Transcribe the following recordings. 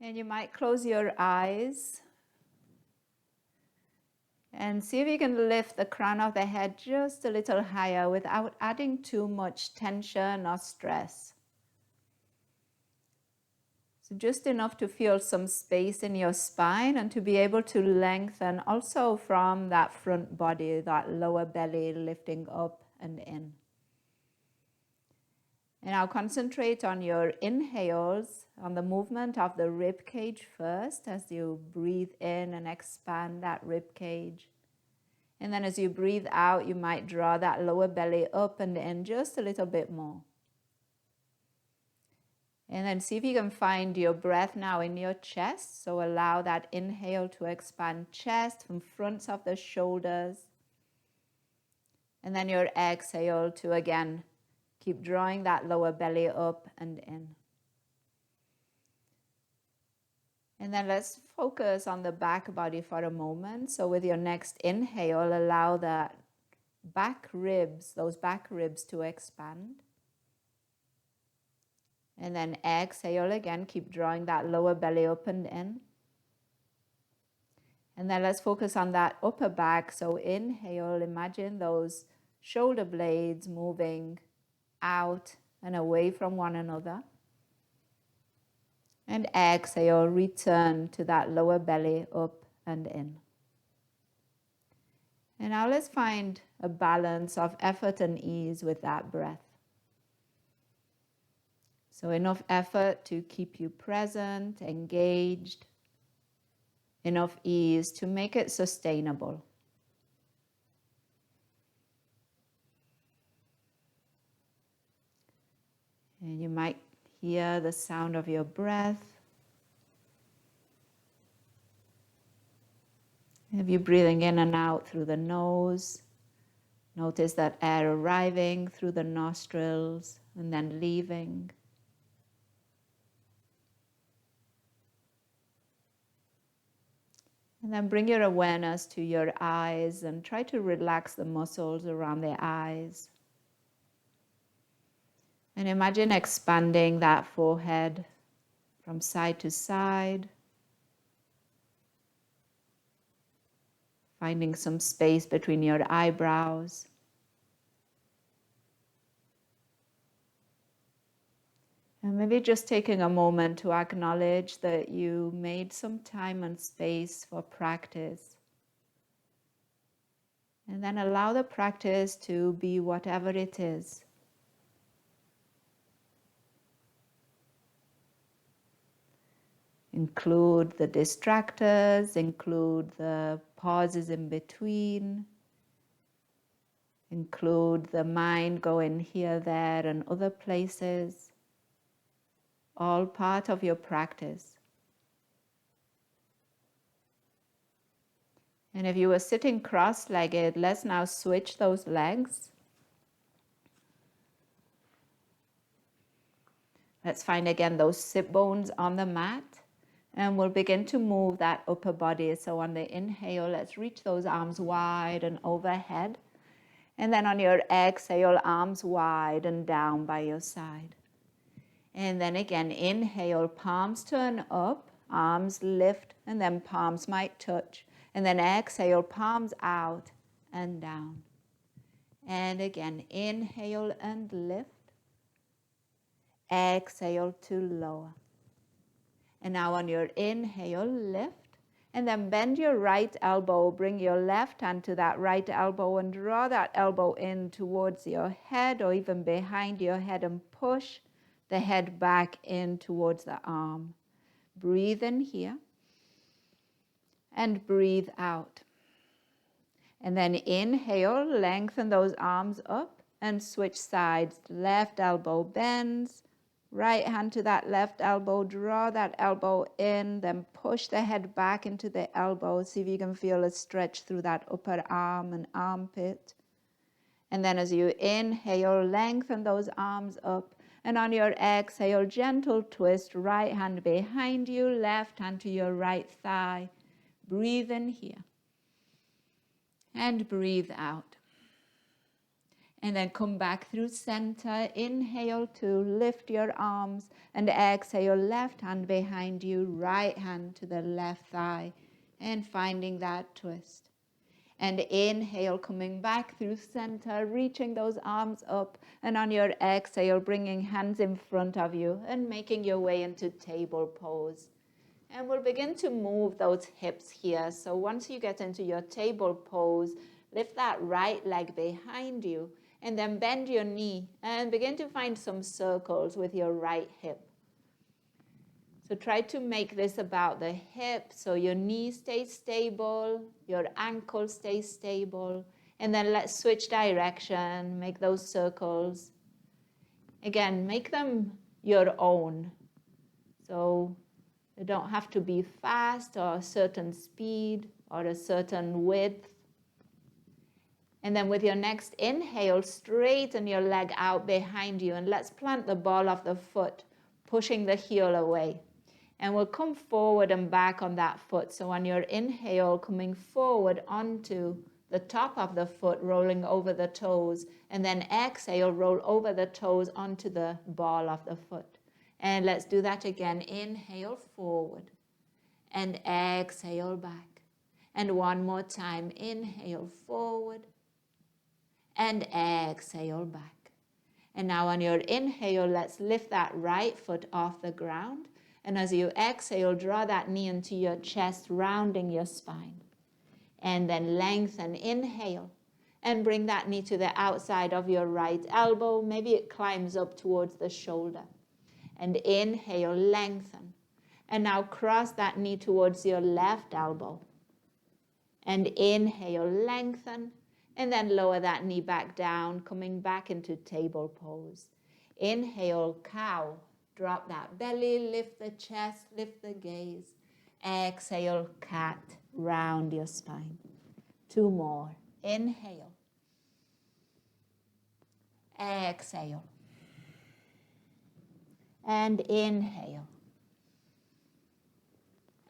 And you might close your eyes and see if you can lift the crown of the head just a little higher without adding too much tension or stress. So just enough to feel some space in your spine and to be able to lengthen also from that front body, that lower belly lifting up and in. And now concentrate on your inhales, on the movement of the rib cage first as you breathe in and expand that rib cage. And then as you breathe out, you might draw that lower belly up and in just a little bit more. And then see if you can find your breath now in your chest. So allow that inhale to expand chest from fronts of the shoulders. And then your exhale to again keep drawing that lower belly up and in. And then let's focus on the back body for a moment. So with your next inhale, allow that back ribs, those back ribs to expand. And then exhale again, keep drawing that lower belly up and in. And then let's focus on that upper back. So inhale, imagine those shoulder blades moving out and away from one another. And exhale, return to that lower belly up and in. And now let's find a balance of effort and ease with that breath. So enough effort to keep you present, engaged, enough ease to make it sustainable. And you might hear the sound of your breath. If you're breathing in and out through the nose, notice that air arriving through the nostrils and then leaving. And then bring your awareness to your eyes and try to relax the muscles around the eyes. And imagine expanding that forehead from side to side, finding some space between your eyebrows. And maybe just taking a moment to acknowledge that you made some time and space for practice. And then allow the practice to be whatever it is. Include the distractors, include the pauses in between, include the mind going here, there, and other places. All part of your practice. And if you were sitting cross-legged, let's now switch those legs. Let's find again those sit bones on the mat. And we'll begin to move that upper body. So on the inhale, let's reach those arms wide and overhead. And then on your exhale, arms wide and down by your side. And then again, inhale, palms turn up, arms lift, and then palms might touch. And then exhale, palms out and down. And again, inhale and lift. Exhale to lower. And now on your inhale, lift. And then bend your right elbow, bring your left hand to that right elbow and draw that elbow in towards your head or even behind your head and push the head back in towards the arm. Breathe in here and breathe out. And then inhale, lengthen those arms up and switch sides. Left elbow bends, right hand to that left elbow, draw that elbow in, then push the head back into the elbow. See if you can feel a stretch through that upper arm and armpit. And then as you inhale, lengthen those arms up. And on your exhale, gentle twist, right hand behind you, left hand to your right thigh. Breathe in here. And breathe out. And then come back through center. Inhale to lift your arms. And exhale, left hand behind you, right hand to the left thigh. And finding that twist. And inhale, coming back through center, reaching those arms up. And on your exhale, bringing hands in front of you and making your way into table pose. And we'll begin to move those hips here. So once you get into your table pose, lift that right leg behind you and then bend your knee and begin to find some circles with your right hip. So try to make this about the hip so your knee stays stable, your ankle stays stable, and then let's switch direction, make those circles. Again, make them your own. So they don't have to be fast or a certain speed or a certain width. And then with your next inhale, straighten your leg out behind you and let's plant the ball of the foot, pushing the heel away. And we'll come forward and back on that foot. So on your inhale, coming forward onto the top of the foot, rolling over the toes. And then exhale, roll over the toes onto the ball of the foot. And let's do that again. Inhale forward and exhale back. And one more time. Inhale forward and exhale back. And now on your inhale, let's lift that right foot off the ground. And as you exhale, draw that knee into your chest, rounding your spine. And then lengthen. Inhale. And bring that knee to the outside of your right elbow. Maybe it climbs up towards the shoulder. And inhale, lengthen. And now cross that knee towards your left elbow. And inhale, lengthen. And then lower that knee back down, coming back into table pose. Inhale, cow. Drop that belly, lift the chest, lift the gaze. Exhale, cat. Round your spine. 2 more. Inhale. Exhale. And inhale.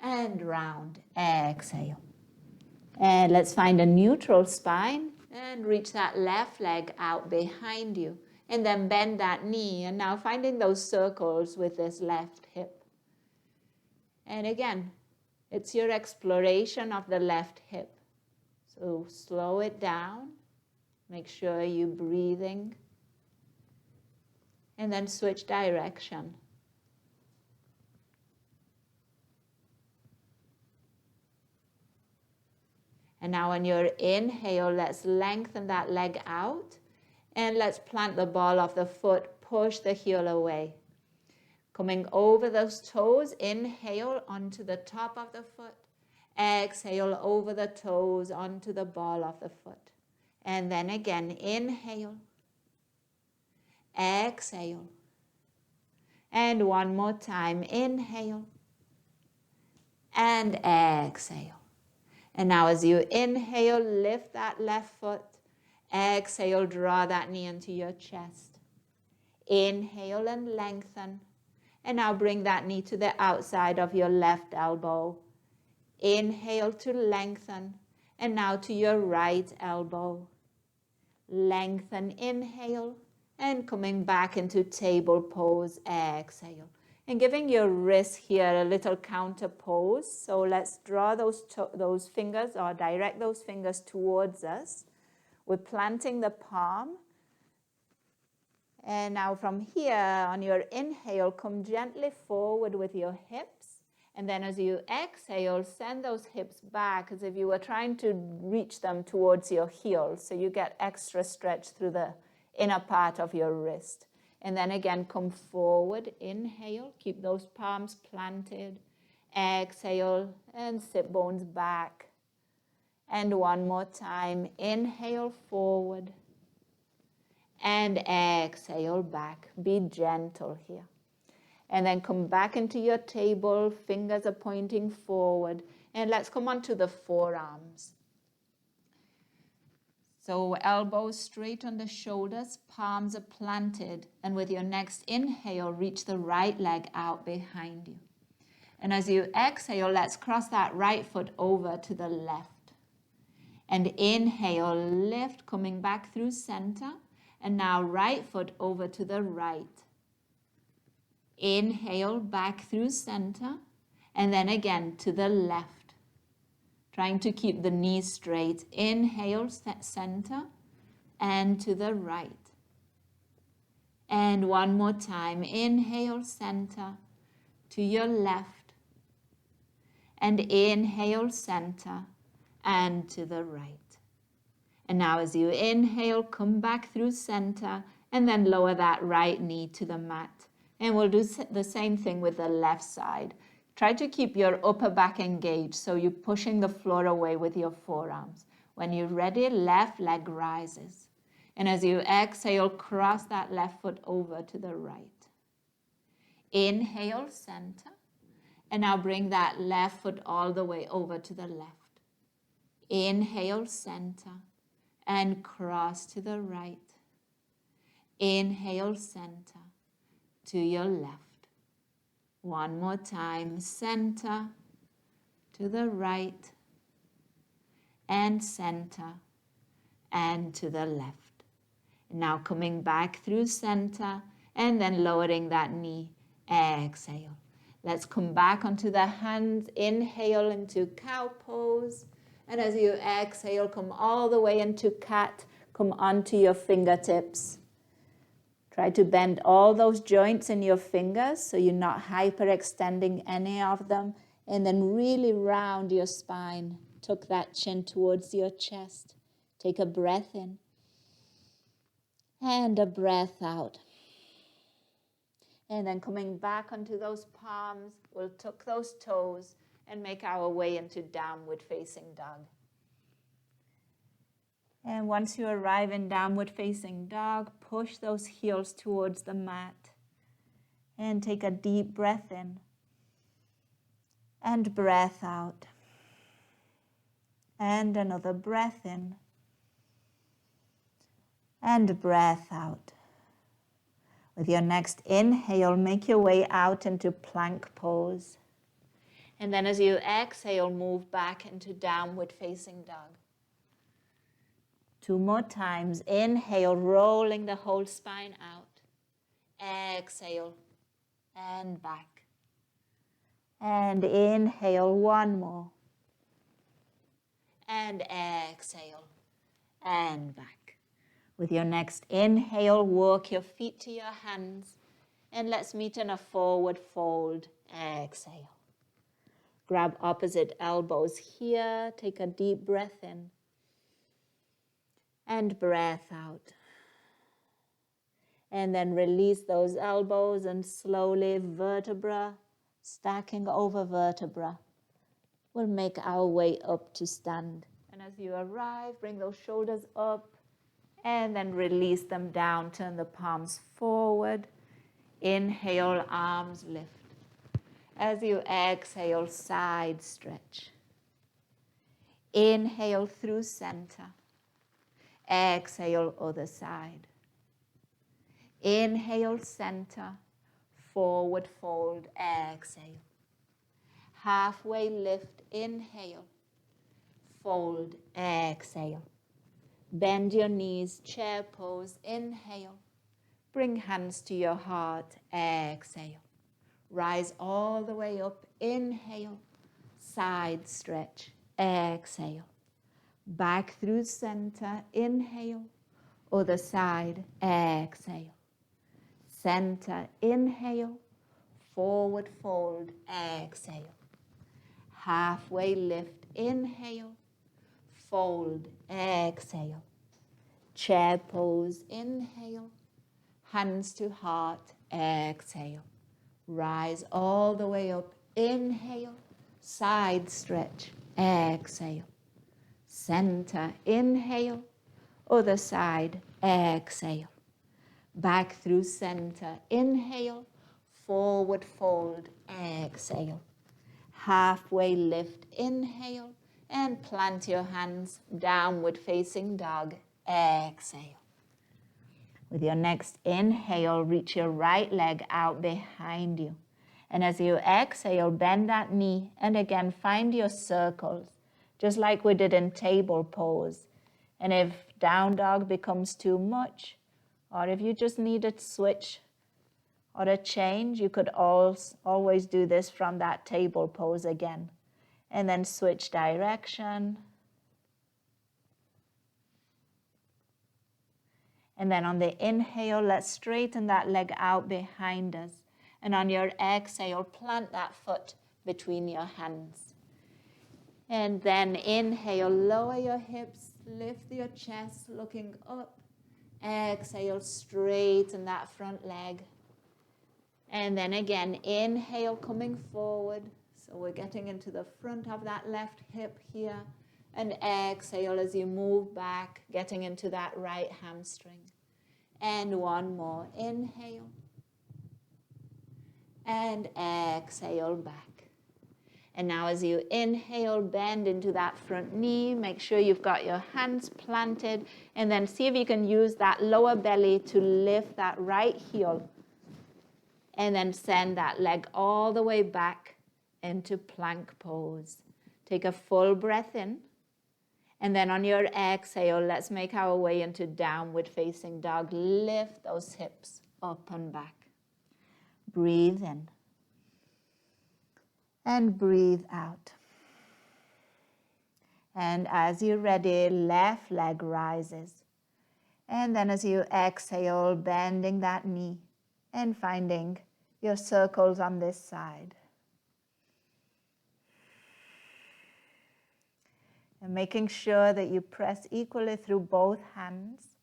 And round. Exhale. And let's find a neutral spine and reach that left leg out behind you. And then bend that knee. And now finding those circles with this left hip. And again, it's your exploration of the left hip. So slow it down. Make sure you're breathing. And then switch direction. And now on your inhale, let's lengthen that leg out. And let's plant the ball of the foot, push the heel away. Coming over those toes, inhale onto the top of the foot. Exhale over the toes onto the ball of the foot. And then again, inhale. Exhale. And one more time, inhale. And exhale. And now as you inhale, lift that left foot. Exhale, draw that knee into your chest. Inhale and lengthen. And now bring that knee to the outside of your left elbow. Inhale to lengthen. And now to your right elbow. Lengthen, inhale. And coming back into table pose, exhale. And giving your wrist here a little counter pose. So let's draw those fingers or direct those fingers towards us. We're planting the palm. And now from here, on your inhale, come gently forward with your hips. And then as you exhale, send those hips back as if you were trying to reach them towards your heels. So you get extra stretch through the inner part of your wrist. And then again, come forward, inhale, keep those palms planted. Exhale, and sit bones back. And one more time, inhale forward. And exhale back. Be gentle here. And then come back into your table, fingers are pointing forward. And let's come on to the forearms. So elbows straight on the shoulders, palms are planted. And with your next inhale, reach the right leg out behind you. And as you exhale, let's cross that right foot over to the left. And inhale, lift, coming back through center. And now right foot over to the right. Inhale, back through center. And then again to the left. Trying to keep the knees straight. Inhale, center. And to the right. And one more time. Inhale, center. To your left. And inhale, center. And to the right. And now as you inhale, come back through center and then lower that right knee to the mat. And we'll do the same thing with the left side. Try to keep your upper back engaged so you're pushing the floor away with your forearms. When you're ready, left leg rises. And as you exhale, cross that left foot over to the right. Inhale, center. And now bring that left foot all the way over to the left. Inhale, center. And cross to the right. Inhale, center, to your left. One more time, center, to the right, and center, and to the left. Now coming back through center, and then lowering that knee, exhale. Let's come back onto the hands, inhale into cow pose. And as you exhale, come all the way into cat, come onto your fingertips. Try to bend all those joints in your fingers so you're not hyperextending any of them. And then really round your spine. Tuck that chin towards your chest. Take a breath in. And a breath out. And then coming back onto those palms, we'll tuck those toes and make our way into downward facing dog. And once you arrive in downward facing dog, push those heels towards the mat. And take a deep breath in. And breath out. And another breath in. And breath out. With your next inhale, make your way out into plank pose. And then as you exhale, move back into downward facing dog. 2 more times. Inhale, rolling the whole spine out. Exhale, and back. And inhale, 1 more. And exhale, and back. With your next inhale, walk your feet to your hands. And let's meet in a forward fold. Exhale. Grab opposite elbows here. Take a deep breath in. And breath out. And then release those elbows and slowly vertebra, stacking over vertebra. We'll make our way up to stand. And as you arrive, bring those shoulders up and then release them down. Turn the palms forward. Inhale, arms lift. As you exhale, side stretch. Inhale through center. Exhale, other side. Inhale, center. Forward fold, exhale. Halfway lift, inhale. Fold, exhale. Bend your knees, chair pose, inhale. Bring hands to your heart, exhale. Rise all the way up, inhale, side stretch, exhale. Back through center, inhale, other side, exhale. Center, inhale, forward fold, exhale. Halfway lift, inhale, fold, exhale. Chair pose, inhale, hands to heart, exhale. Rise all the way up, inhale, side stretch, exhale. Center, inhale, other side, exhale. Back through center, inhale, forward fold, exhale. Halfway lift, inhale, and plant your hands, downward facing dog, exhale. With your next inhale, reach your right leg out behind you. And as you exhale, bend that knee and again find your circles, just like we did in table pose. And if down dog becomes too much, Or if you just need a switch or a change, you could always do this from that table pose again. And then switch direction. And then on the inhale, let's straighten that leg out behind us. And on your exhale, plant that foot between your hands. And then inhale, lower your hips, lift your chest, looking up. Exhale, straighten that front leg. And then again, inhale, coming forward. So we're getting into the front of that left hip here. And exhale as you move back, getting into that right hamstring. And one more. Inhale. And exhale back. And now as you inhale, bend into that front knee. Make sure you've got your hands planted. And then see if you can use that lower belly to lift that right heel. And then send that leg all the way back into plank pose. Take a full breath in. And then on your exhale, let's make our way into downward facing dog. Lift those hips up and back. Breathe in. And breathe out. And as you're ready, left leg rises. And then as you exhale, bending that knee and finding your circles on this side. And making sure that you press equally through both hands.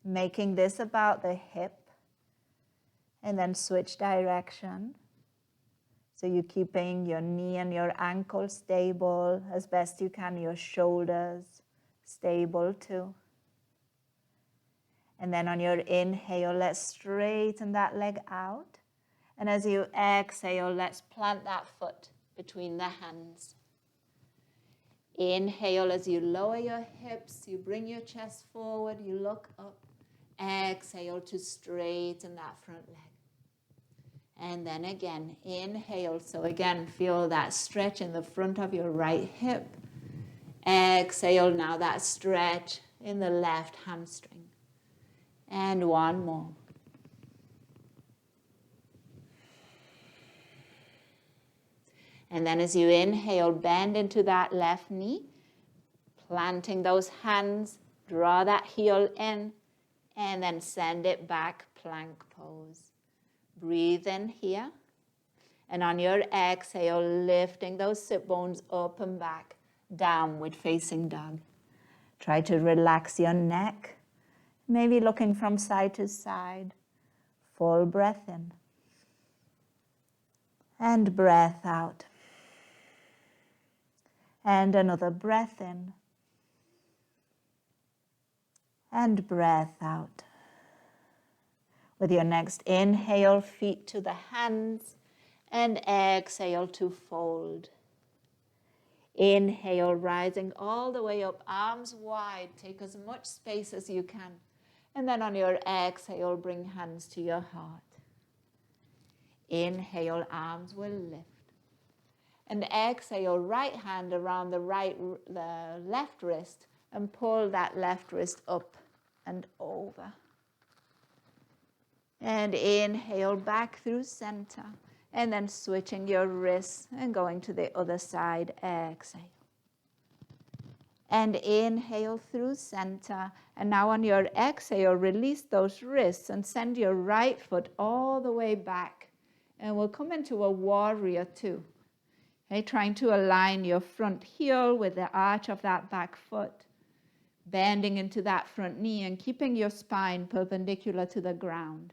Making this about the hip. And then switch direction. So you're keeping your knee and your ankle stable as best you can, your shoulders stable too. And then on your inhale, let's straighten that leg out. And as you exhale, let's plant that foot between the hands. Inhale as you lower your hips, you bring your chest forward, you look up. Exhale to straighten that front leg. And then again, inhale. So again, feel that stretch in the front of your right hip. Exhale, now that stretch in the left hamstring. And one more. And then as you inhale, bend into that left knee, planting those hands, draw that heel in, and then send it back, plank pose. Breathe in here. And on your exhale, lifting those sit bones up and back, downward facing dog. Try to relax your neck, maybe looking from side to side. Full breath in. And breath out. And another breath in. And breath out. With your next inhale, feet to the hands, and exhale to fold. Inhale, rising all the way up, arms wide. Take as much space as you can. And then on your exhale, bring hands to your heart. Inhale, arms will lift. And exhale, right hand around the left wrist, and pull that left wrist up and over. And inhale back through center. And then switching your wrists and going to the other side. Exhale. And inhale through center. And now on your exhale, release those wrists and send your right foot all the way back. And we'll come into a warrior two. Okay, trying to align your front heel with the arch of that back foot. Bending into that front knee and keeping your spine perpendicular to the ground.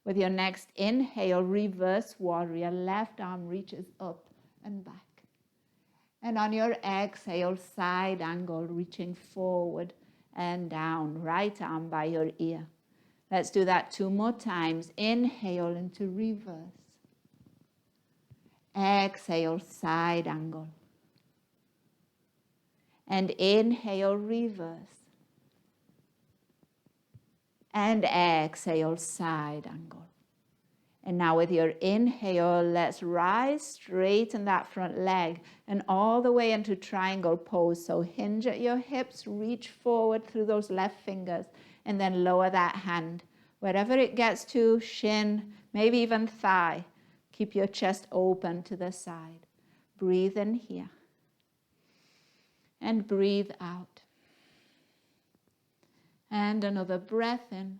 With your next inhale, reverse warrior, left arm reaches up and back. And on your exhale, side angle, reaching forward and down, right arm by your ear. Let's do that 2 more times. Inhale into reverse. Exhale, side angle. And inhale, reverse. And exhale, side angle. And now with your inhale, let's rise, straighten that front leg and all the way into triangle pose. So hinge at your hips, reach forward through those left fingers and then lower that hand. Wherever it gets to, shin, maybe even thigh. Keep your chest open to the side. Breathe in here. And breathe out. And another breath in.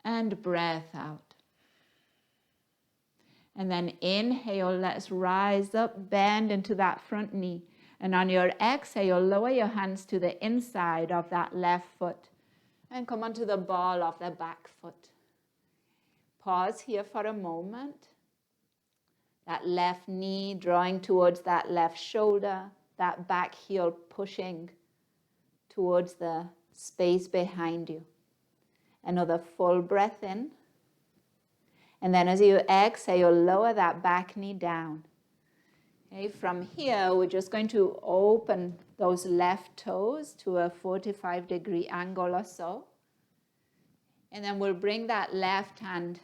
And breath out. And then inhale, let's rise up, bend into that front knee. And on your exhale, lower your hands to the inside of that left foot. And come onto the ball of the back foot. Pause here for a moment. That left knee drawing towards that left shoulder. That back heel pushing towards the space behind you. Another full breath in. And then as you exhale, lower that back knee down. Okay, from here, we're just going to open those left toes to a 45-degree angle or so. And then we'll bring that left hand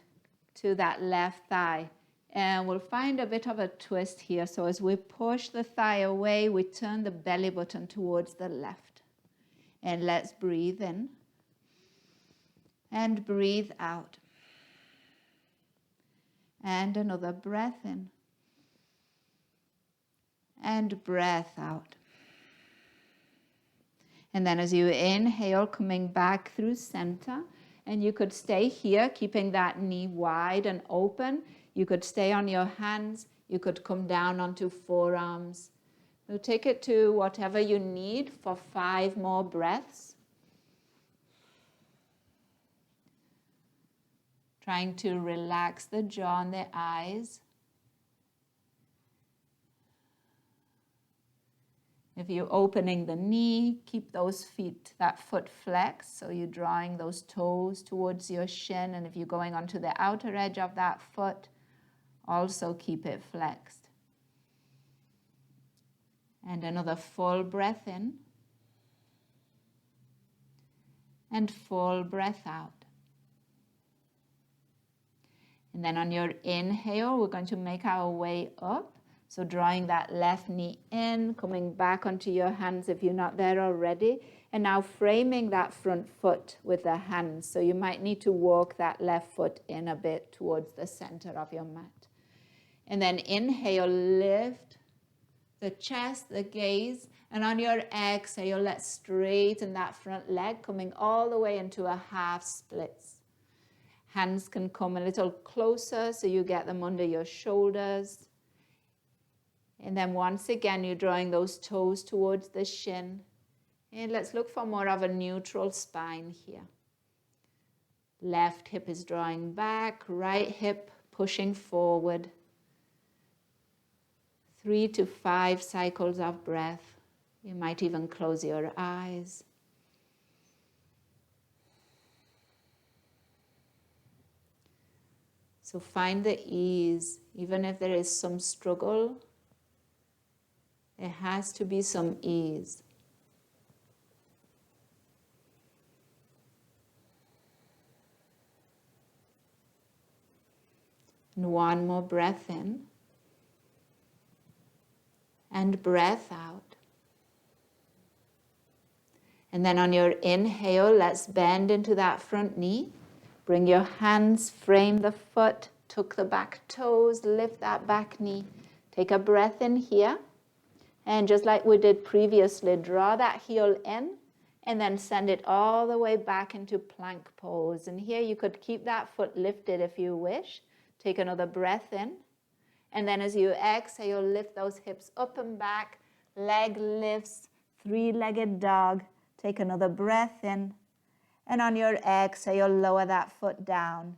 to that left thigh. And we'll find a bit of a twist here. So as we push the thigh away, we turn the belly button towards the left. And let's breathe in. And breathe out. And another breath in. And breath out. And then as you inhale, coming back through center. And you could stay here, keeping that knee wide and open. You could stay on your hands. You could come down onto forearms. So take it to whatever you need for 5 more breaths. Trying to relax the jaw and the eyes. If you're opening the knee, keep those feet, that foot flexed, so you're drawing those toes towards your shin. And if you're going onto the outer edge of that foot, also keep it flexed. And another full breath in. And full breath out. And then on your inhale, we're going to make our way up. So drawing that left knee in, coming back onto your hands if you're not there already. And now framing that front foot with the hands. So you might need to walk that left foot in a bit towards the center of your mat. And then inhale, lift the chest, the gaze. And on your exhale, let's straighten that front leg, coming all the way into a half splits. Hands can come a little closer so you get them under your shoulders. And then once again, you're drawing those toes towards the shin. And let's look for more of a neutral spine here. Left hip is drawing back, right hip pushing forward. 3 to 5 cycles of breath. You might even close your eyes. So find the ease, even if there is some struggle, there has to be some ease. And one more breath in. And breath out. And then on your inhale, let's bend into that front knee. Bring your hands, frame the foot, tuck the back toes, lift that back knee. Take a breath in here. And just like we did previously, draw that heel in and then send it all the way back into plank pose. And here you could keep that foot lifted if you wish. Take another breath in. And then as you exhale, lift those hips up and back. Leg lifts, 3-legged dog. Take another breath in. And on your exhale, lower that foot down.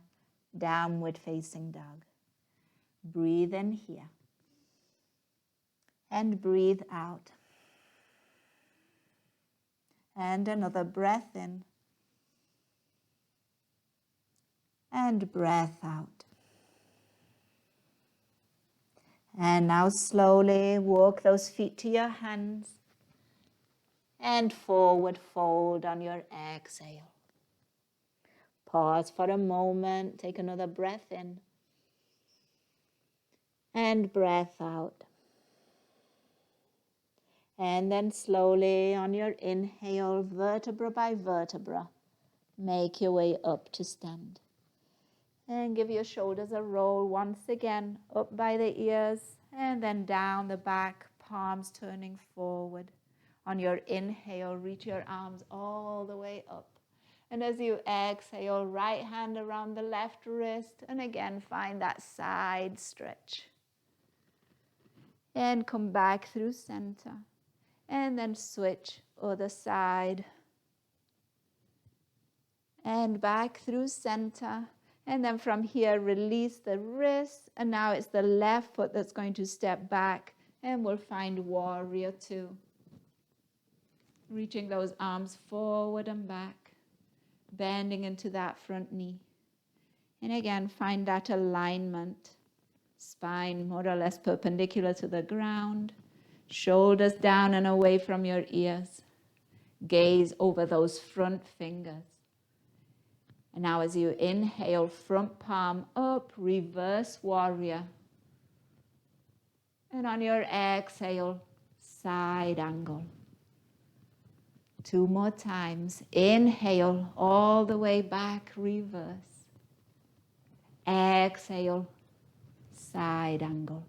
Downward facing dog. Breathe in here. And breathe out. And another breath in. And breath out. And now slowly walk those feet to your hands. And forward fold on your exhale. Pause for a moment. Take another breath in. And breath out. And then slowly on your inhale, vertebra by vertebra, make your way up to stand. And give your shoulders a roll once again, up by the ears, and then down the back, palms turning forward. On your inhale, reach your arms all the way up. And as you exhale, right hand around the left wrist, and again, find that side stretch. And come back through center. And then switch other side. And back through center. And then from here, release the wrist. And now it's the left foot that's going to step back. And we'll find warrior two. Reaching those arms forward and back. Bending into that front knee. And again, find that alignment. Spine more or less perpendicular to the ground. Shoulders down and away from your ears. Gaze over those front fingers. And now as you inhale, front palm up, reverse warrior. And on your exhale, side angle. 2 more times. Inhale, all the way back, reverse. Exhale, side angle.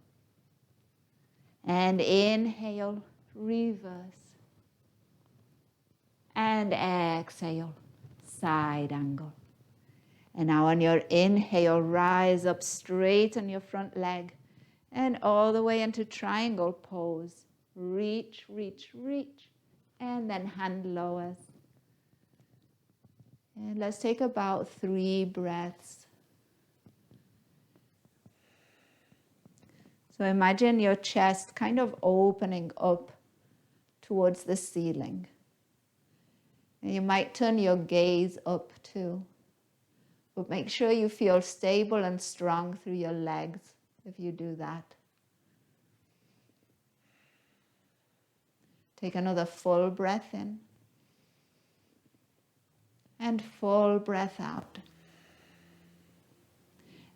And inhale, reverse. And exhale, side angle. And now on your inhale, rise up straight on your front leg and all the way into triangle pose. Reach, reach, reach. And then hand lowers. And let's take about 3 breaths. So imagine your chest kind of opening up towards the ceiling. And you might turn your gaze up too. But make sure you feel stable and strong through your legs if you do that. Take another full breath in. And full breath out.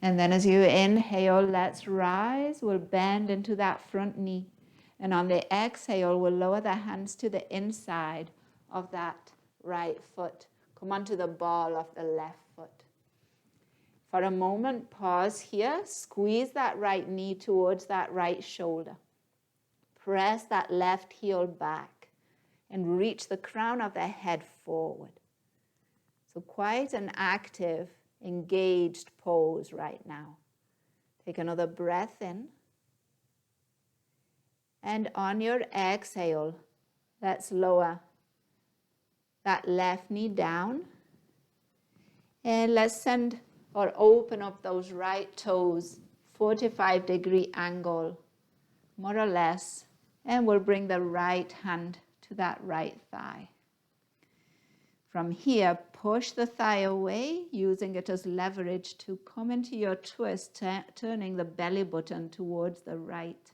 And then as you inhale, let's rise. We'll bend into that front knee. And on the exhale, we'll lower the hands to the inside of that right foot. Come onto the ball of the left foot. For a moment, pause here. Squeeze that right knee towards that right shoulder. Press that left heel back and reach the crown of the head forward. So quite an active, engaged pose right now. Take another breath in. And on your exhale, let's lower that left knee down. And let's send or open up those right toes, 45-degree angle, more or less. And we'll bring the right hand to that right thigh. From here, push the thigh away, using it as leverage to come into your twist, turning the belly button towards the right.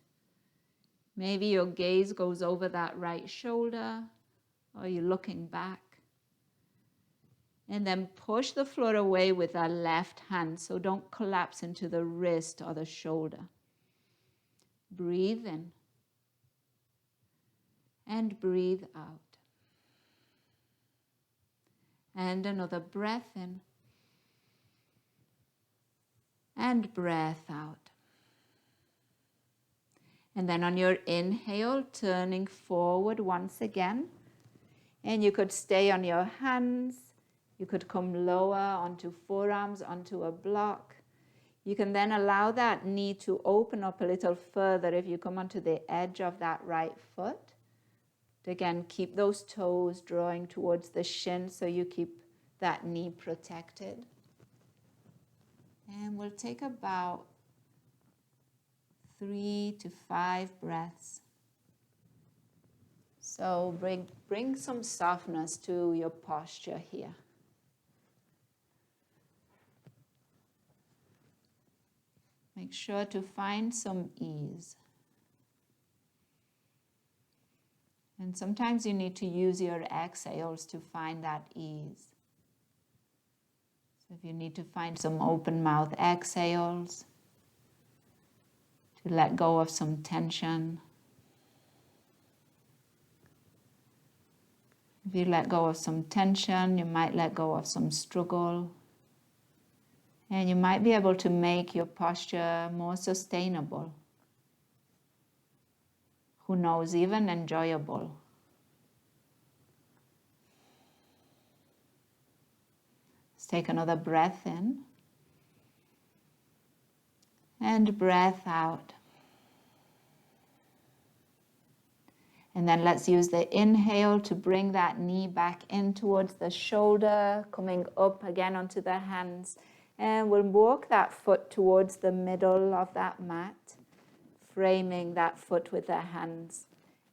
Maybe your gaze goes over that right shoulder, or you're looking back. And then push the floor away with that left hand, so don't collapse into the wrist or the shoulder. Breathe in. And breathe out. And another breath in. And breath out. And then on your inhale, turning forward once again. And you could stay on your hands. You could come lower onto forearms, onto a block. You can then allow that knee to open up a little further if you come onto the edge of that right foot. Again, keep those toes drawing towards the shin so you keep that knee protected. And we'll take about 3 to 5 breaths. So bring some softness to your posture here. Make sure to find some ease. And sometimes you need to use your exhales to find that ease. So if you need to find some open mouth exhales, to let go of some tension, If you let go of some tension, you might let go of some struggle. And you might be able to make your posture more sustainable. Who knows, even enjoyable. Let's take another breath in. And breath out. And then let's use the inhale to bring that knee back in towards the shoulder, coming up again onto the hands. And we'll walk that foot towards the middle of that mat, framing that foot with the hands.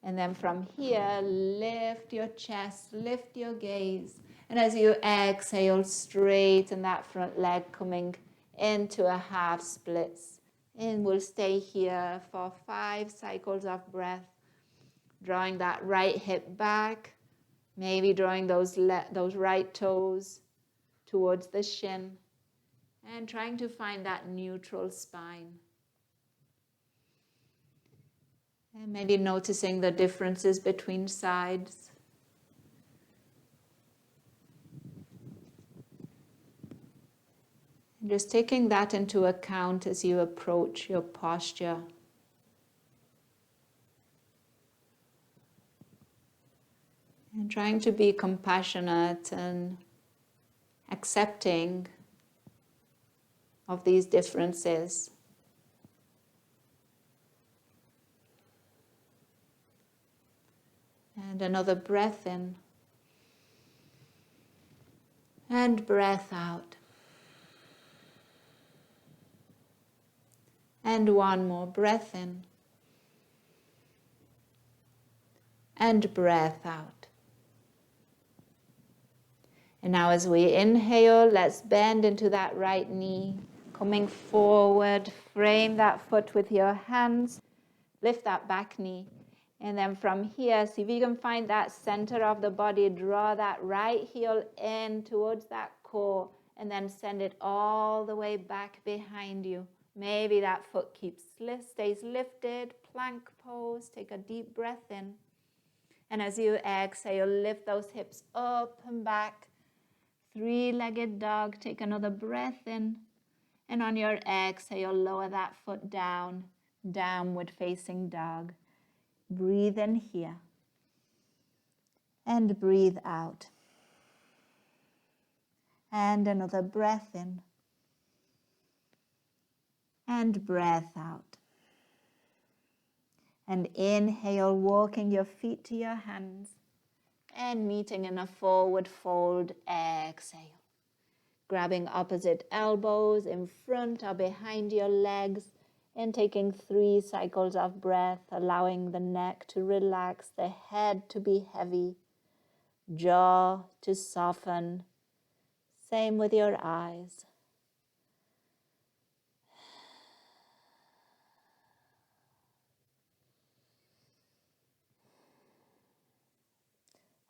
And then from here, lift your chest, lift your gaze. And as you exhale, straighten that front leg, coming into a half splits. And we'll stay here for 5 cycles of breath, drawing that right hip back, maybe drawing those right toes towards the shin, and trying to find that neutral spine. And maybe noticing the differences between sides. And just taking that into account as you approach your posture. And trying to be compassionate and accepting of these differences. And another breath in. And breath out. And one more breath in. And breath out. And now as we inhale, let's bend into that right knee, coming forward, frame that foot with your hands, lift that back knee. And then from here, see if you can find that center of the body, draw that right heel in towards that core, and then send it all the way back behind you. Maybe that foot stays lifted, plank pose, take a deep breath in. And as you exhale, lift those hips up and back. 3-legged dog, take another breath in. And on your exhale, lower that foot down, downward facing dog. Breathe in here. And breathe out. And another breath in. And breath out. And inhale, walking your feet to your hands. And meeting in a forward fold, exhale. Grabbing opposite elbows in front or behind your legs and taking 3 cycles of breath, allowing the neck to relax, the head to be heavy, jaw to soften. Same with your eyes.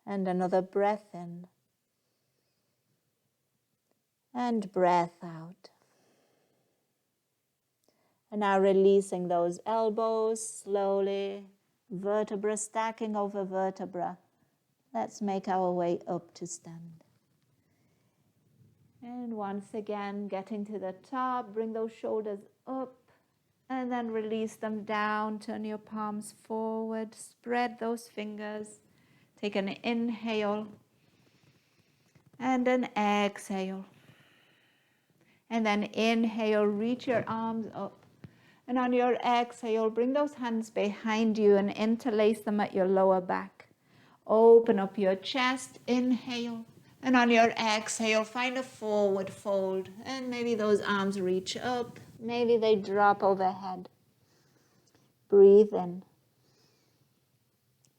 And another breath in. And breath out. And now releasing those elbows slowly, vertebra stacking over vertebra. Let's make our way up to stand. And once again, getting to the top, bring those shoulders up and then release them down. Turn your palms forward, spread those fingers. Take an inhale and an exhale. And then inhale, reach your arms up. And on your exhale, bring those hands behind you and interlace them at your lower back. Open up your chest, inhale. And on your exhale, find a forward fold. And maybe those arms reach up. Maybe they drop overhead. Breathe in.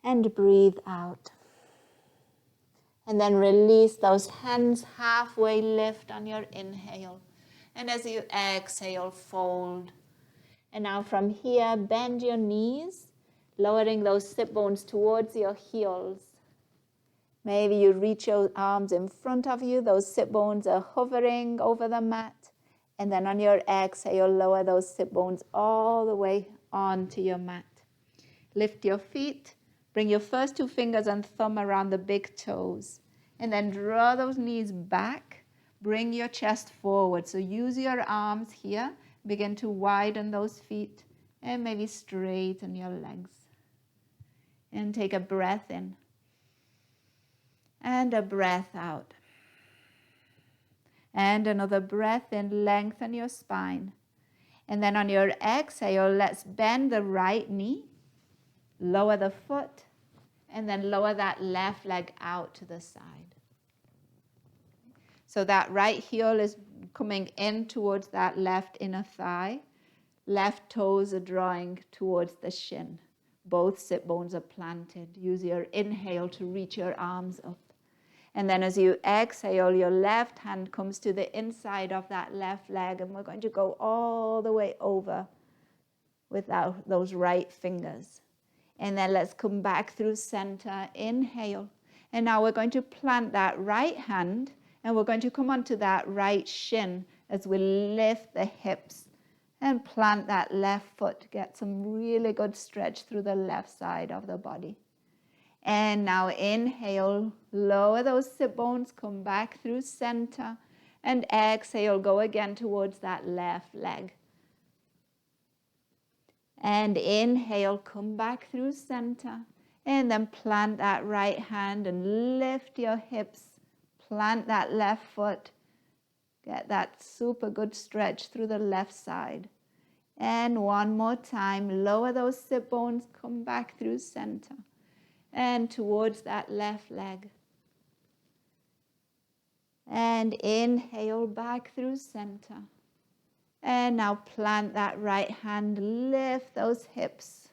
And breathe out. And then release those hands, halfway lift on your inhale. And as you exhale, fold. And now from here, bend your knees, lowering those sit bones towards your heels. Maybe you reach your arms in front of you. Those sit bones are hovering over the mat. And then on your exhale, lower those sit bones all the way onto your mat. Lift your feet, Bring your first 2 fingers and thumb around the big toes. And then draw those knees back. Bring your chest forward. So use your arms here. Begin to widen those feet. And maybe straighten your legs. And take a breath in. And a breath out. And another breath in. Lengthen your spine. And then on your exhale, let's bend the right knee. Lower the foot. And then lower that left leg out to the side. So that right heel is coming in towards that left inner thigh. Left toes are drawing towards the shin. Both sit bones are planted. Use your inhale to reach your arms up. And then as you exhale, your left hand comes to the inside of that left leg. And we're going to go all the way over without those right fingers. And then let's come back through center. Inhale. And now we're going to plant that right hand. And we're going to come onto that right shin as we lift the hips. And plant that left foot. Get some really good stretch through the left side of the body. And now inhale, lower those sit bones, come back through center. And exhale, go again towards that left leg. And inhale, come back through center. And then plant that right hand and lift your hips. Plant that left foot. Get that super good stretch through the left side. And one more time, lower those sit bones, come back through center. And towards that left leg. And inhale back through center. And now plant that right hand, lift those hips.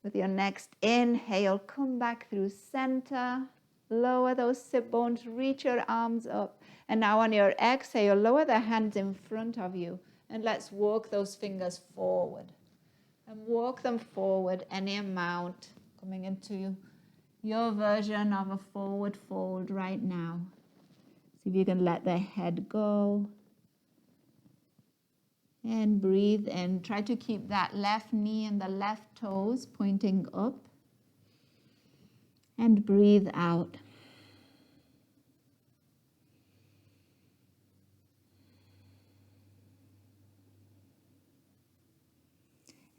With your next inhale, come back through center. Lower those sit bones, reach your arms up. And now on your exhale, lower the hands in front of you. And let's walk those fingers forward. And walk them forward any amount, coming into your version of a forward fold right now. See if you can let the head go. And breathe in. Try to keep that left knee and the left toes pointing up. And breathe out.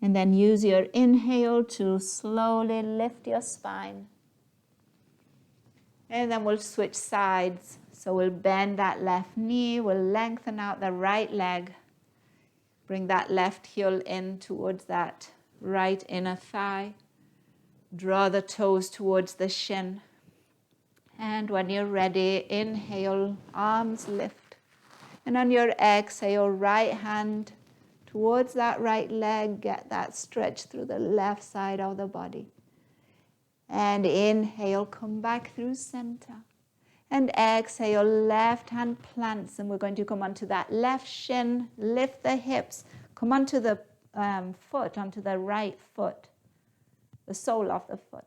And then use your inhale to slowly lift your spine. And then we'll switch sides. So we'll bend that left knee, we'll lengthen out the right leg. Bring that left heel in towards that right inner thigh. Draw the toes towards the shin. And when you're ready, inhale, arms lift. And on your exhale, right hand towards that right leg, get that stretch through the left side of the body. And inhale, come back through center. And exhale, left hand plants. And we're going to come onto that left shin, lift the hips, come onto the foot, onto the right foot, the sole of the foot.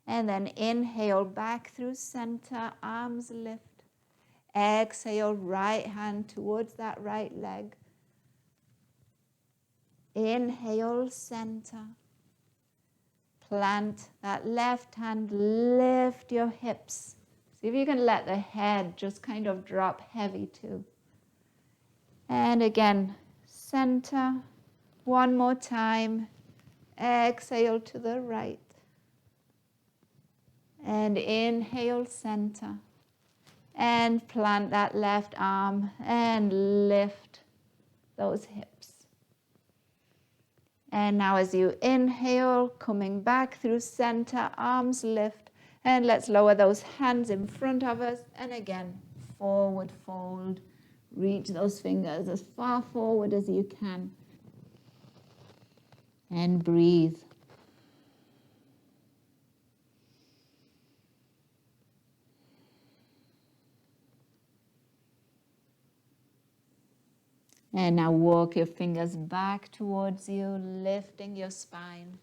And then inhale, back through center, arms lift. Exhale, right hand towards that right leg. Inhale, center. Plant that left hand, lift your hips. See if you can let the head just kind of drop heavy too. And again, center. One more time. Exhale to the right. And inhale, center. And plant that left arm and lift those hips. And now as you inhale, coming back through center, arms lift. And let's lower those hands in front of us. And again, forward fold. Reach those fingers as far forward as you can. And breathe. And now walk your fingers back towards you, lifting your spine.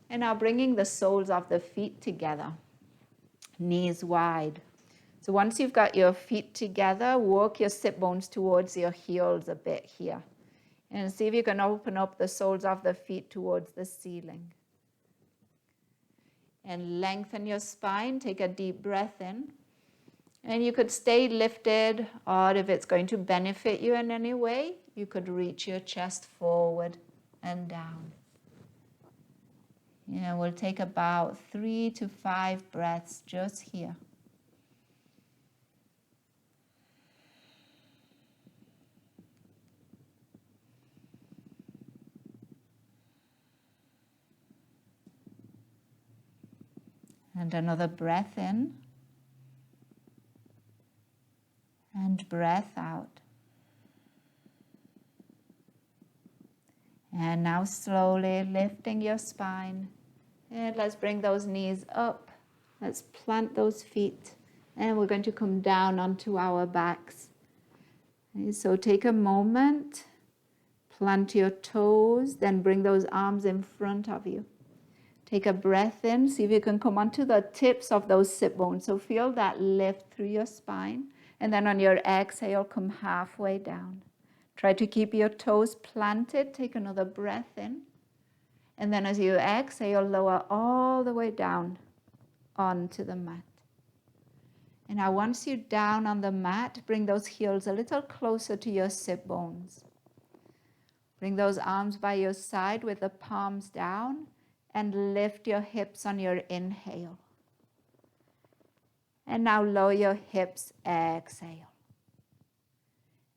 And now bringing the soles of the feet together, knees wide. So once you've got your feet together, walk your sit bones towards your heels a bit here. And see if you can open up the soles of the feet towards the ceiling. And lengthen your spine. Take a deep breath in. And you could stay lifted, or if it's going to benefit you in any way, you could reach your chest forward and down. We'll take about 3 to 5 breaths just here. And another breath in. And breath out. And now slowly lifting your spine. And let's bring those knees up. Let's plant those feet. And we're going to come down onto our backs. Okay, so take a moment. Plant your toes. Then bring those arms in front of you. Take a breath in. See if you can come onto the tips of those sit bones. So feel that lift through your spine. And then on your exhale, come halfway down. Try to keep your toes planted. Take another breath in. And then as you exhale, lower all the way down onto the mat. And now once you're down on the mat, bring those heels a little closer to your sit bones. Bring those arms by your side with the palms down and lift your hips on your inhale. And now lower your hips, exhale.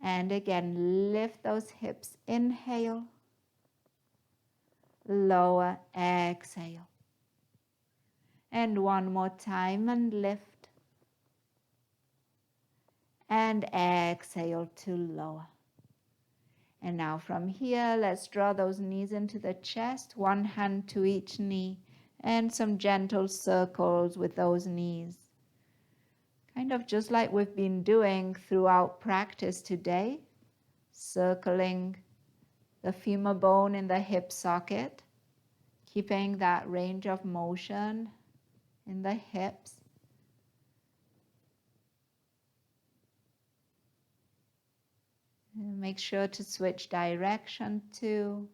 And again, lift those hips, inhale, lower, exhale. And one more time and lift. And exhale to lower. And now from here, let's draw those knees into the chest, one hand to each knee, and some gentle circles with those knees. Kind of just like we've been doing throughout practice today, circling the femur bone in the hip socket, keeping that range of motion in the hips. And make sure to switch direction too.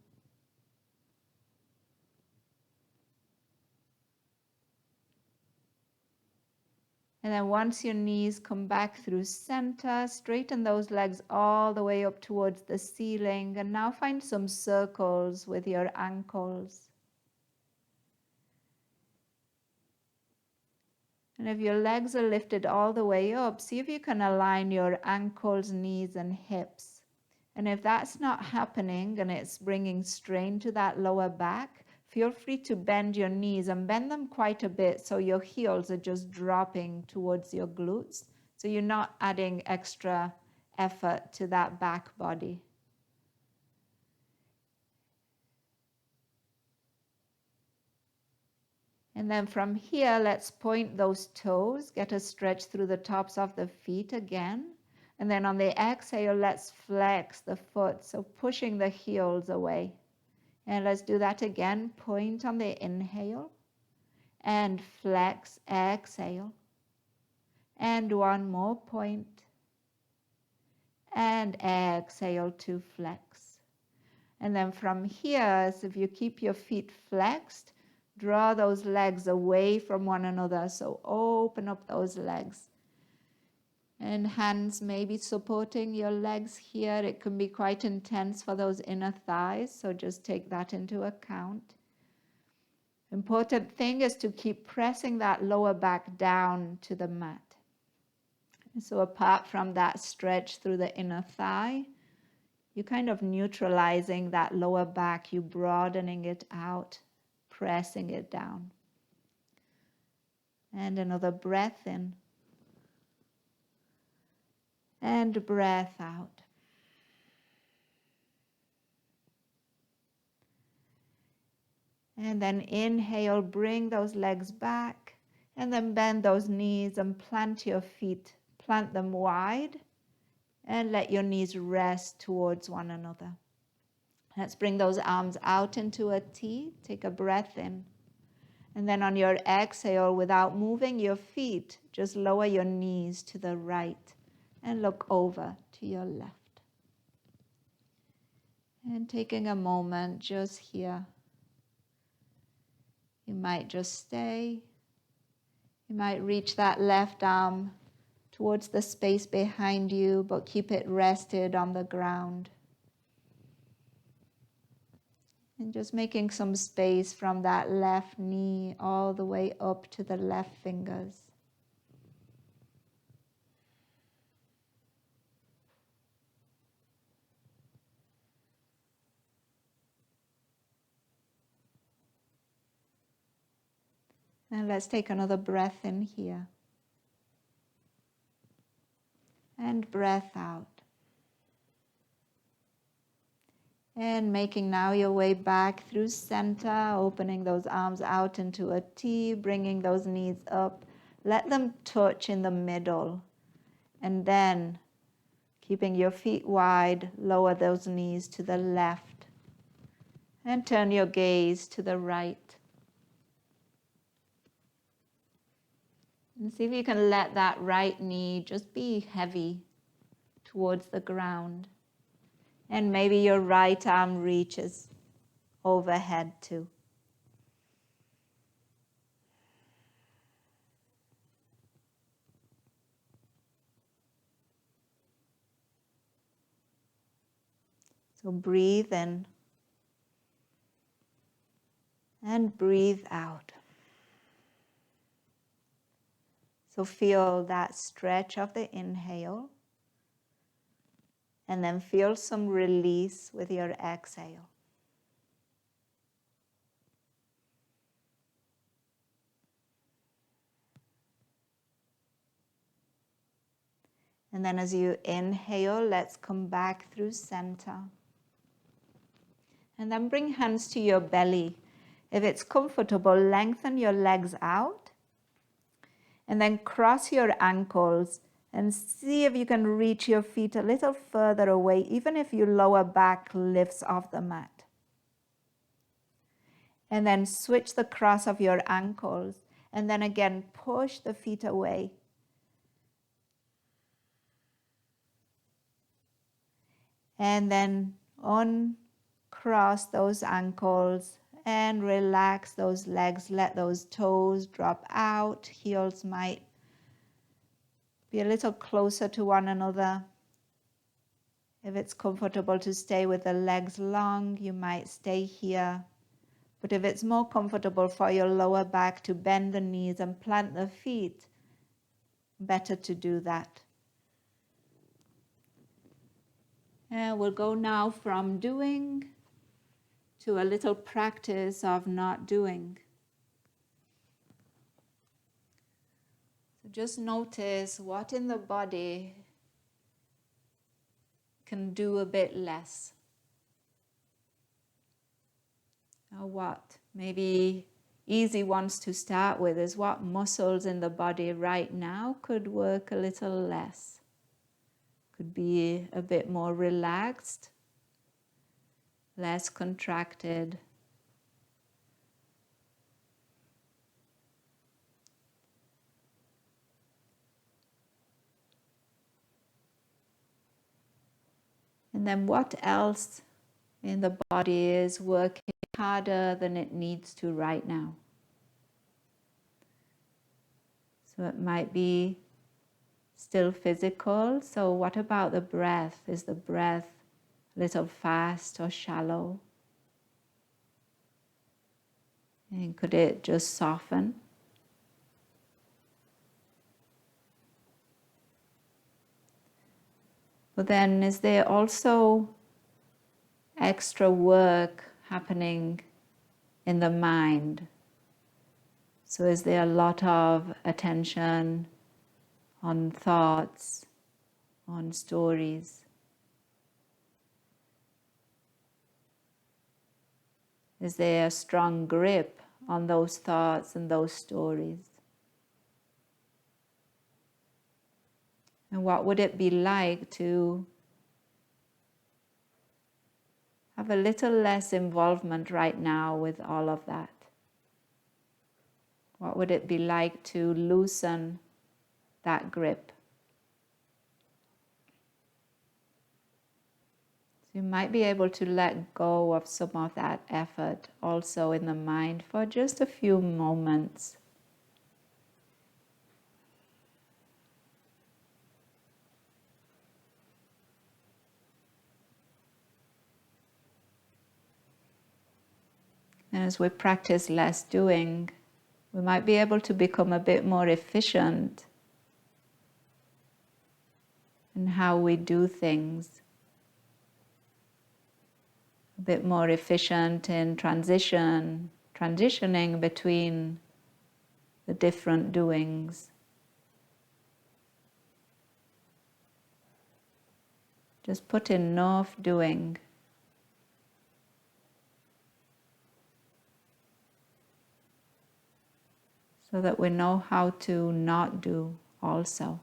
And then once your knees come back through center, straighten those legs all the way up towards the ceiling. And now find some circles with your ankles. And if your legs are lifted all the way up, see if you can align your ankles, knees, and hips. And if that's not happening and it's bringing strain to that lower back, feel free to bend your knees and bend them quite a bit so your heels are just dropping towards your glutes. So you're not adding extra effort to that back body. And then from here, let's point those toes, get a stretch through the tops of the feet again. And then on the exhale, let's flex the foot, so pushing the heels away. And let's do that again. Point on the inhale and flex, exhale. And one more point. And exhale to flex. And then from here, as if you keep your feet flexed, draw those legs away from one another. So open up those legs. And hands maybe supporting your legs here. It can be quite intense for those inner thighs, so just take that into account. Important thing is to keep pressing that lower back down to the mat. And so apart from that stretch through the inner thigh, you're kind of neutralizing that lower back, you broadening it out, pressing it down. And another breath in. And breath out. And then inhale, bring those legs back, and then bend those knees and plant your feet. Plant them wide and let your knees rest towards one another. Let's bring those arms out into a T. Take a breath in. And then on your exhale, without moving your feet, just lower your knees to the right and look over to your left. And taking a moment just here You might just stay. You might reach that left arm towards the space behind you, but keep it rested on the ground. And just making some space from that left knee all the way up to the left fingers. And let's take another breath in here. And breath out. And making now your way back through center, opening those arms out into a T, bringing those knees up. Let them touch in the middle. And then, keeping your feet wide, lower those knees to the left. And turn your gaze to the right. And see if you can let that right knee just be heavy towards the ground. And maybe your right arm reaches overhead too. So breathe in and breathe out. So feel that stretch of the inhale, and then feel some release with your exhale. And then as you inhale, let's come back through center. And then bring hands to your belly. If it's comfortable, lengthen your legs out. And then cross your ankles and see if you can reach your feet a little further away, even if your lower back lifts off the mat. And then switch the cross of your ankles. And then again, push the feet away. And then uncross those ankles and relax those legs. Let those toes drop out. Heels might be a little closer to one another. If it's comfortable to stay with the legs long, you might stay here. But if it's more comfortable for your lower back to bend the knees and plant the feet, better to do that. And we'll go now from doing to a little practice of not doing. So just notice what in the body can do a bit less. Or what maybe easy ones to start with is what muscles in the body right now could work a little less. Could be a bit more relaxed, less contracted. And then what else in the body is working harder than it needs to right now? So it might be still physical. So what about the breath? Is the breath a little fast or shallow? And could it just soften? But then is there also extra work happening in the mind? So is there a lot of attention on thoughts, on stories? Is there a strong grip on those thoughts and those stories? And what would it be like to have a little less involvement right now with all of that? What would it be like to loosen that grip? You might be able to let go of some of that effort also in the mind for just a few moments. And as we practice less doing, we might be able to become a bit more efficient in how we do things. A bit more efficient in transitioning between the different doings. Just put enough doing so that we know how to not do also.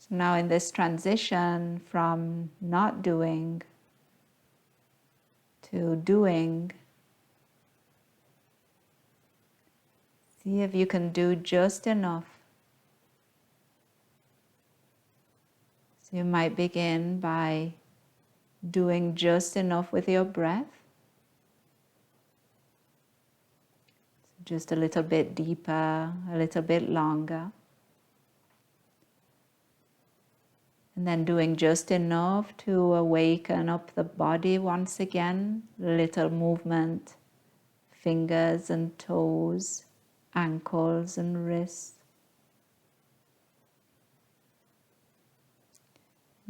So now in this transition from not doing to doing, see if you can do just enough. So you might begin by doing just enough with your breath. Just a little bit deeper, a little bit longer. And then doing just enough to awaken up the body once again. Little movement, fingers and toes, ankles and wrists.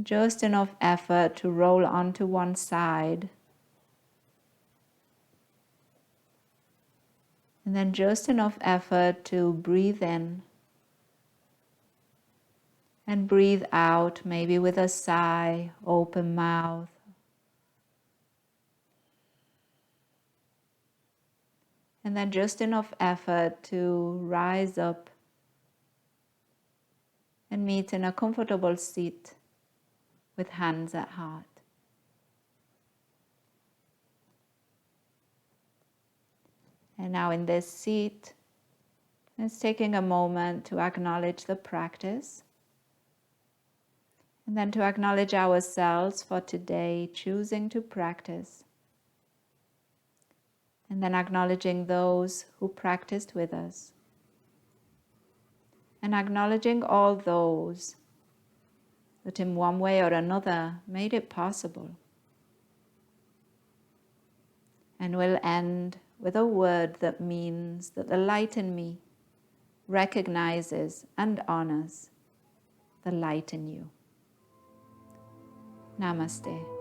Just enough effort to roll onto one side. And then just enough effort to breathe in. And breathe out, maybe with a sigh, open mouth. And then just enough effort to rise up and meet in a comfortable seat with hands at heart. And now in this seat, it's taking a moment to acknowledge the practice. And then to acknowledge ourselves for today, choosing to practice. And then acknowledging those who practiced with us. And acknowledging all those that in one way or another made it possible. And we'll end with a word that means that the light in me recognizes and honors the light in you. Namaste.